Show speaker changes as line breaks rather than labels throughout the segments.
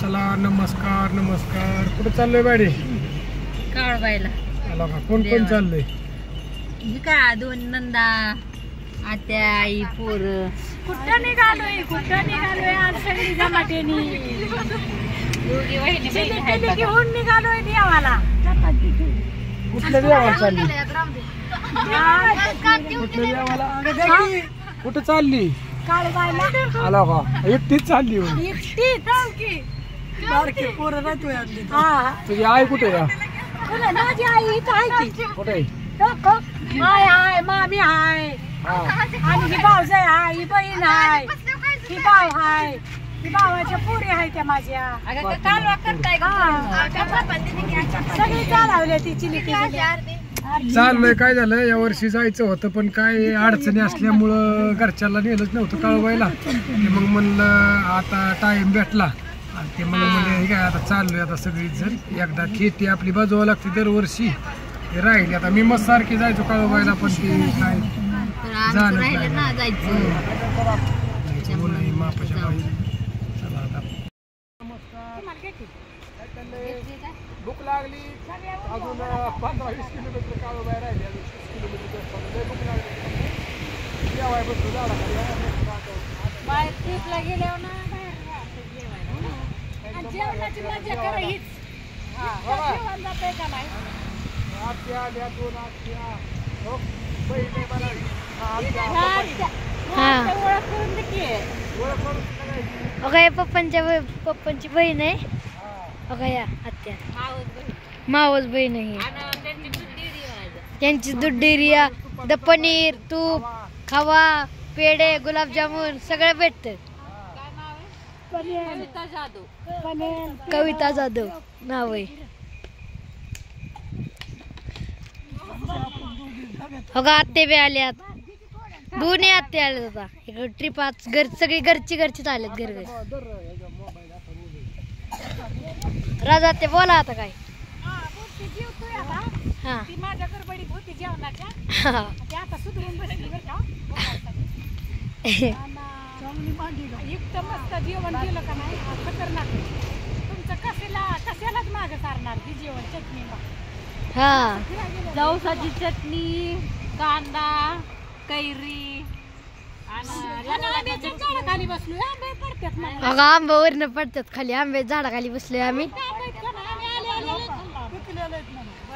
चला नमस्कार नमस्कार. कुठे चाललोय बाडी?
काळबाईला.
आला का? कोण कोण चाललंय?
ही का दोन नंदा आत्या आई पोर.
कुठं निघालोय आज सगळी जमाटेनी
दोघी वहिनी
चिली घेऊन निघालोय देवाला.
कुठल्या देवाला चालली? कुठे चालली?
काळबाईला.
आला का? एकटीच चालली होती. तुझी आई कुठे का?
माझी आई इथं आहे की.
कुठे?
हाय मामी हाय आणि ही भाऊजाई हाय, ही बहीण हाय, ही भाव हाय, ही भावाच्या पुरी हाय त्या माझ्या. सगळी चालवले ती चिली.
चाललंय. काय झालं, या वर्षी जायचं होतं पण काय अडचणी असल्यामुळं घरच्याला नेलंच नव्हतं काळबाईला. मग म्हणलं आता टाइम भेटला आणि ते मला म्हणले काय आता चाललोय. आता सगळी जण एकदा खेती आपली बाजूला लागते दरवर्षी. ते राहिले आता मी मस्त सारखी जायचो काळबाईला पण ते काय झालं मापाच्या बाई. चला आता भूक लागली. अजून 15-20 किलोमीटर काळबाई राहिली. अजून 30 किलोमीटर भूक लागली. जेवाय बसलो झाला
बाहेर ट्रिपला गेल्यावर ना जेवणाची मजा करा हीच. जेवण जातंय का नाही?
आत्या आल्या, 2 आत्या. हो बहिणी मला
ओळख करून दे की.
ओळख करून करायची.
ओके पप्पांची बहीण आहे. ओके या आत्या मावस बहीण आहे. त्यांची दूध डेअरी, द पनीर, तूप, खवा, पेढे, गुलाबजामुन सगळं भेटतं. कविता जाधव नाव आहे. हो का आत्ते बी आल्यात. दोन्ही आत्ते आले आता इकडे ट्रिप. आज सगळी घरचीच आल्यात घर. राजा ते बोला आता काय.
हा ती माझ्या गडबडीत होती जेवणाच्या. आता सुधरून बसली बरं का. इतकं मस्त जेवण केलं का नाही खतरनाक. तुमचं कशालाच मागं सारणार ती जेवण. चटणी
जवसाची चटणी, कांदा, कैरी
आंब्याच्या झाडाखाली बसलोय. आंबे पडतात मला.
अगं आंब्यावरनं पडतात खाली. आंबे झाडाखाली बसलोय आम्ही.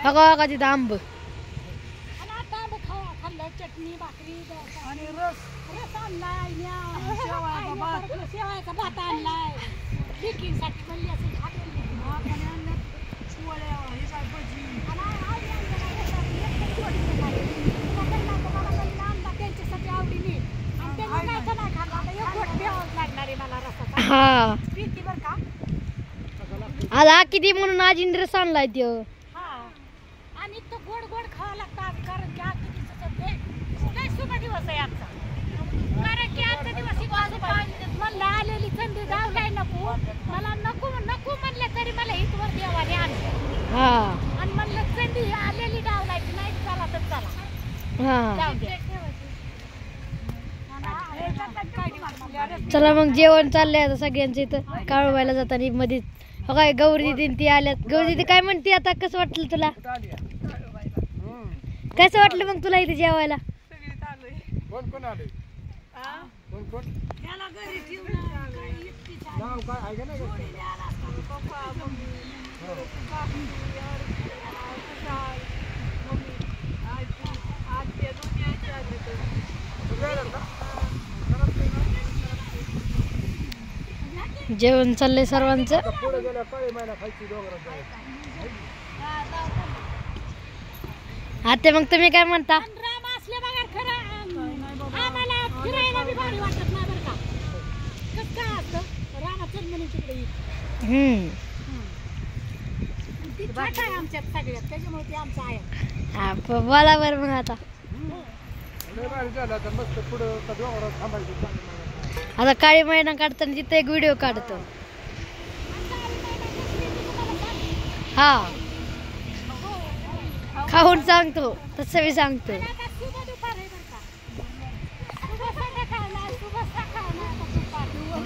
अगं तिथं आंब.
आता आंबे खाल्लं. चटणी भाकरी आणि रस आणलाय. शेवायचा भात आणलाय. बेकिंगसाठी म्हणली असेल. त्यांच्यासाठी आवडीने
हा आला किती म्हणून आज इंटरेस्ट आणलाय त्यो.
आणि तो गोड गोड खावा लागतात कारण की आजचा शुभ दिवस आहे आमचा. कारण की आजचा दिवस मला आलेली संधी जावलाय नको. मला नको म्हणलं तरी मला इथवर देवाने आणलं. आणि म्हणलं संधी आलेली डावलायची नाही. चला तर चला.
चला मग जेवण चाललंय आता सगळ्यांचं इथं काळूबाईला जाताना मध्येच. हो काय गौरी दिदी ती आल्यात. गौरी दिदी काय म्हणते आता? कसं वाटलं तुला? कसं वाटलं मग तुला इथे जेवायला? जेवण चाललंय सर्वांचं. आता मग तुम्ही काय म्हणता?
राम असले बघा खरं आम्हाला फिरायला बी भारी वाटत नाही बरं का. कसं काय असतं रामाचं म्हणून तिकडे ती छाट आहे आमच्यात सगळ्यात. त्याच्यामुळे ती आमचं आहे.
बोला बरं मग आता. आता काळी महिना काढताना तिथे एक व्हिडिओ काढतो. हा खाऊन सांगतो तसं मी सांगतो.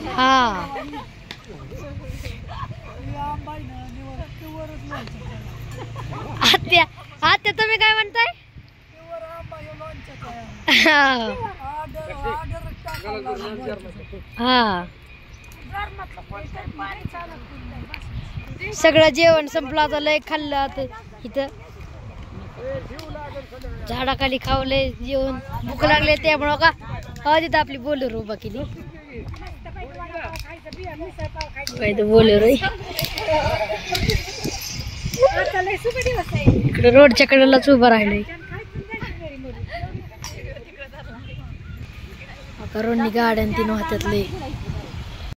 हा आत्या आत्या तुम्ही काय म्हणताय हा हा सगळं जेवण संपलं आता लय खाल्लं आता इथं झाडाखाली खावले जेवण भूक लागले त्यामुळं का तिथं आपली बोलेरो उभा केली काय तर बोलेरो इकडे रोडच्या कडेलाच उभा राहिलंय रोडनी गाड्या तीन वाहत्यात लय